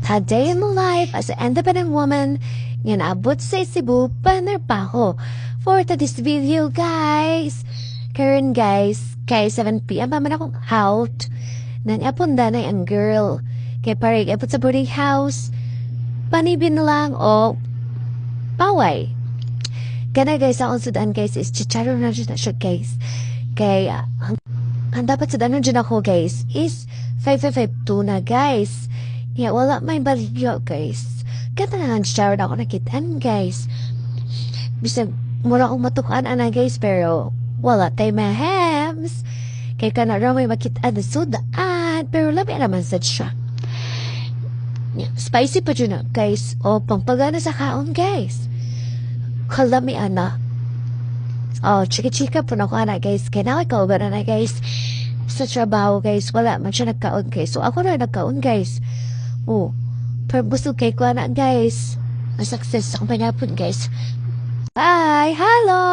A day in my life as an independent woman nga naabot sa Cebu, banner pa ako. For this video, guys. Karon, guys, kay 7 p.m. pa man akong out. Nangyapon na ang girl. Kay parang ipot sa boarding house. Panibin lang o paway. Kana, guys, akong sudan, guys, is chicharo na dyan na siya, guys. Kay, ang dapat sudan na dyan ako, guys, is 5552 na, guys. Yeah, wala may baligyo, guys. Kata na ang shower na ako nakitaan, guys. Bisag, mura akong matukan, ana, guys, pero wala tayo mahams. Kaya ka na raw may makitaan na sudaan, pero labi naman sa siya. Yeah, spicy pa dyan na, guys. O, pampagana sa kaon, guys. Kalami, ana. Oh, chika-chika po na ko, ana, guys. Kaya nakakauban, ana, guys. Sa trabaho, guys, wala man siya nagkaon, guys. So, ako na nagkaon, guys. Oh, pero busog kay ko na, guys. Ang success sa kumpanya po, guys. Bye! Hello!